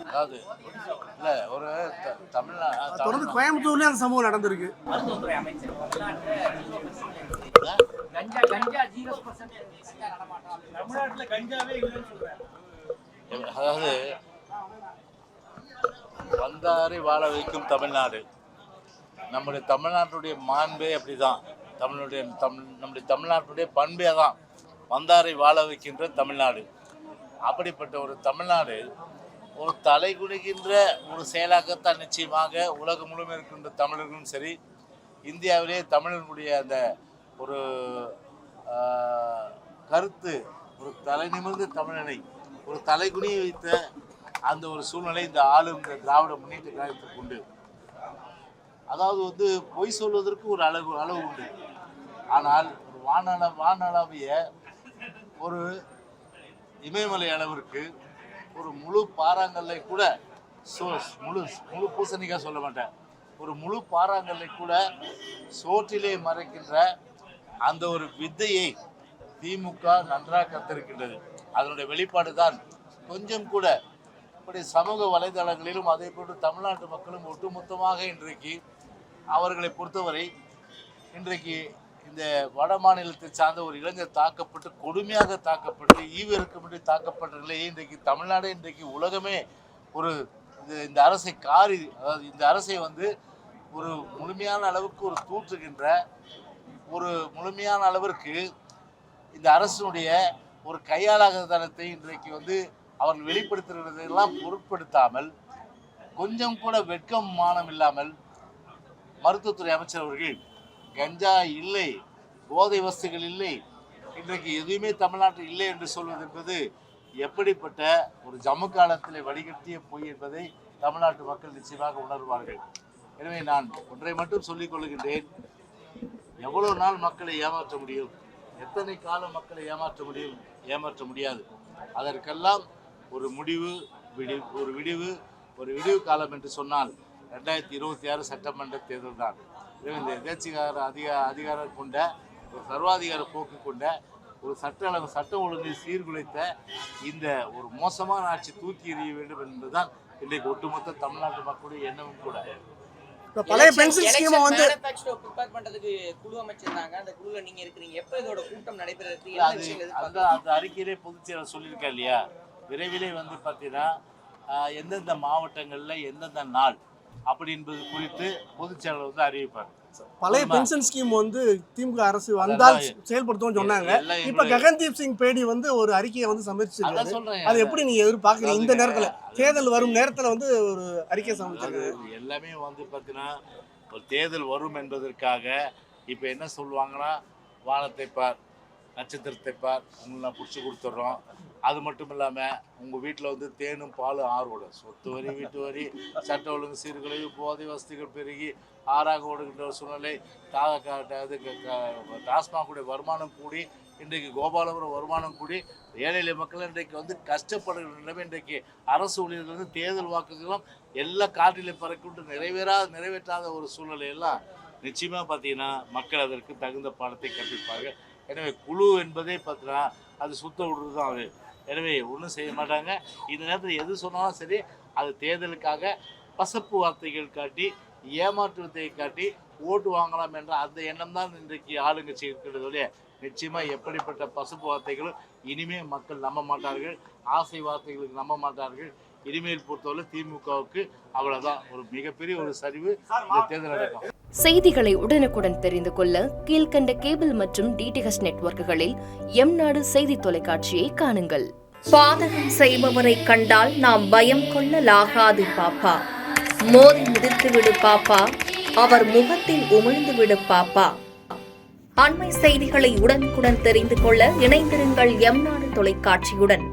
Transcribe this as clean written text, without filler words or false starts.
அதாவது இல்லை ஒரு தொடர்ந்து கோயம்புத்தூர்லேயே அந்த சம்பவம் நடந்திருக்கு. மருத்துவத்துறை அமைச்சர் தமிழ்நாட்டில் கஞ்சாவே இல்லைன்னு சொல்றாரு. அதாவது வந்தாரை வாழ வைக்கும் தமிழ்நாடு. நம்முடைய தமிழ்நாட்டுடைய மாண்பே அப்படிதான். நம்முடைய தமிழ்நாட்டுடைய பண்பே தான் வந்தாரை வாழ வைக்கின்ற தமிழ்நாடு. அப்படிப்பட்ட ஒரு தமிழ்நாடு ஒரு தலை குனிகின்ற ஒரு செயலாகத்தான் நிச்சயமாக உலகம் முழுவதும் இருக்கின்ற தமிழர்களும் சரி, இந்தியாவிலே தமிழர்களுடைய அந்த ஒரு கருத்து, ஒரு தலை நிமிர்ந்த தமிழனை ஒரு தலைகுனியை வைத்த அந்த ஒரு சூழ்நிலை இந்த ஆளும் இந்த திராவிட முன்னேற்ற கழகத்துக்கு உண்டு. அதாவது பொய் சொல்வதற்கு ஒரு அளவு உண்டு. ஆனால் ஒரு வானளவிய ஒரு இமயமலை அளவிற்கு ஒரு முழு பாறாங்கல்லை கூட முழு பூசணிக்காய் சொல்ல மாட்டேன், ஒரு முழு பாறாங்கல்லை கூட சோற்றிலே மறைக்கின்ற அந்த ஒரு வித்தையை திமுக நன்றாக கத்திருக்கின்றது. அதனுடைய வெளிப்பாடு தான் கொஞ்சம் கூட இப்படி சமூக வலைதளங்களிலும் அதே போன்று தமிழ்நாட்டு மக்களும் ஒட்டுமொத்தமாக இன்றைக்கு அவர்களை பொறுத்தவரை இன்றைக்கு இந்த வட மாநிலத்தை சார்ந்த ஒரு இளைஞர் தாக்கப்பட்டு கொடுமையாக தாக்கப்பட்டு ஈவிரக்கமின்றி தாக்கப்பட்ட நிலையை இன்றைக்கு தமிழ்நாடு இன்றைக்கு உலகமே ஒரு இந்த அரசை அதாவது இந்த அரசை ஒரு முழுமையான அளவுக்கு ஒரு தூற்றுகின்ற ஒரு முழுமையான அளவிற்கு இந்த அரசினுடைய ஒரு கையாளாகத்தனத்தை இன்றைக்கு அவர்கள் வெளிப்படுத்துகிறதெல்லாம் பொருட்படுத்தாமல் கொஞ்சம் கூட வெட்கம் மானம் இல்லாமல் மருத்துவத்துறை அமைச்சர் அவர்கள் கஞ்சா இல்லை, போதை வஸ்துகள் இல்லை, இன்றைக்கு எதுவுமே தமிழ்நாட்டில் இல்லை என்று சொல்வது என்பது எப்படிப்பட்ட ஒரு ஜம்மு காலத்தில் வடிகட்டிய பொய் என்பதை தமிழ்நாட்டு மக்கள் நிச்சயமாக உணர்வார்கள். எனவே நான் ஒன்றை மட்டும் சொல்லிக் கொள்கின்றேன், எவ்வளவு நாள் மக்களை ஏமாற்ற முடியும், எத்தனை காலம் மக்களை ஏமாற்ற முடியும்? ஏமாற்ற முடியாது. அதற்கெல்லாம் ஒரு விடிவு காலம் என்று சொன்னால் 2026 சட்டமன்ற தேர்தல் தான். இந்த எதேச்சிகார அதிகாரம் கொண்ட ஒரு சர்வாதிகார போக்கு கொண்ட ஒரு சட்ட ஒழுங்கை சீர்குலைத்த இந்த ஒரு மோசமான ஆட்சி தூக்கி எறிய வேண்டும் என்பதுதான் இன்றைக்கு ஒட்டுமொத்த தமிழ்நாட்டு மக்களுடைய எண்ணமும் கூட. பழைய பென்ஷன் ஸ்கீம் ப்ரிப்பேர் பண்றதுக்கு குழு அமைச்சிருந்தாங்க. அந்த குழுல நீங்க இருக்கீங்க. எப்ப இதோட கூட்டம் நடைபெறுது? அந்த அறிக்கையிலே பொதுச் செயலர் சொல்லியிருக்கா இல்லையா, விரைவிலே பார்த்தீங்கன்னா எந்தெந்த மாவட்டங்கள்ல எந்தெந்த நாள் அப்படி என்பது குறித்து பொதுச் செயலர் அறிவிப்பார். பழைய பென்ஷன் ஸ்கீம் திமுக அரசு வந்தால் செயல்படுத்தும் சொன்னாங்க. இப்ப ககன்தீப் சிங் பேடி ஒரு அறிக்கையை சமர்ப்பிச்சிருக்காரு. அது எப்படி நீங்க எதிர்பார்க்கறீங்க? இந்த நேரத்துல தேர்தல் வரும் நேரத்துல ஒரு அறிக்கை சமர்ப்பிச்சிருக்காரு. எல்லாமே பார்த்தீங்கன்னா ஒரு தேர்தல் வரும் என்பதற்காக இப்ப என்ன சொல்லுவாங்கன்னா, வானத்தை பார், நட்சத்திரத்தை பார், உங்களுக்கு நான் பிடிச்சி கொடுத்துட்றோம். அது மட்டும் இல்லாமல் உங்கள் வீட்டில் தேனும் பாலும் ஆறோட சொத்து வரி, வீட்டு வரி, சட்ட ஒழுங்கு சீர்குலைவு, போதை வசதிகள் பெருகி ஆறாக ஓடுகின்ற ஒரு சூழ்நிலை, டாஸ்மாகுடைய வருமானம் கூடி இன்றைக்கு கோபாலபுரம் வருமானம் கூடி ஏழை மக்கள் இன்றைக்கு கஷ்டப்படுகிற நிலைமை, இன்றைக்கு அரசு ஊழியர்கள் தேர்தல் வாக்குகளும் எல்லா காற்றிலே பறக்கிட்டு நிறைவேற்றாத ஒரு சூழ்நிலையெல்லாம் நிச்சயமாக பார்த்தீங்கன்னா மக்கள் அதற்கு தகுந்த பாடத்தை கற்பிப்பார்கள். எனவே குழு என்பதே பார்த்தீங்கன்னா அது சுத்த விடுறது தான் அது. எனவே ஒன்றும் செய்ய மாட்டாங்க. இந்த நேரத்தில் எது சொன்னாலும் சரி, அது தேர்தலுக்காக பசப்பு வார்த்தைகள் காட்டி, ஏமாற்றுவதை காட்டி ஓட்டு வாங்கலாம் என்ற அந்த எண்ணம் தான் இன்றைக்கு ஆளுங்கட்சி இருக்கிறதோடைய நிச்சயமாக எப்படிப்பட்ட பசுப்பு வார்த்தைகளும் இனிமேல் மக்கள் நம்ப மாட்டார்கள். ஆசை வார்த்தைகளுக்கு நம்ப மாட்டார்கள். இனிமேல் பொறுத்தவரை திமுகவுக்கு அவ்வளவுதான் ஒரு மிகப்பெரிய ஒரு சரிவு இந்த தேர்தல் நடக்கும். செய்திகளை உடனுக்குடன் தெரிந்து கொள்ள கீழ்கண்ட கேபிள் மற்றும் டிடிஎச் நெட்வொர்க்குகளில் எம்நாடு செய்தி தொலைக்காட்சியை காணுங்கள். பாதகம் செய்பவரை கண்டால் நாம் பயம் கொள்ளலாகாது பாப்பா. மோதி மிதித்து விடு பாப்பா, அவர் முகத்தில் உமிழ்ந்து விடு பாப்பா. அண்மை செய்திகளை உடனுக்குடன் தெரிந்து கொள்ள இணைந்திருங்கள் எம்நாடு தொலைக்காட்சியுடன்.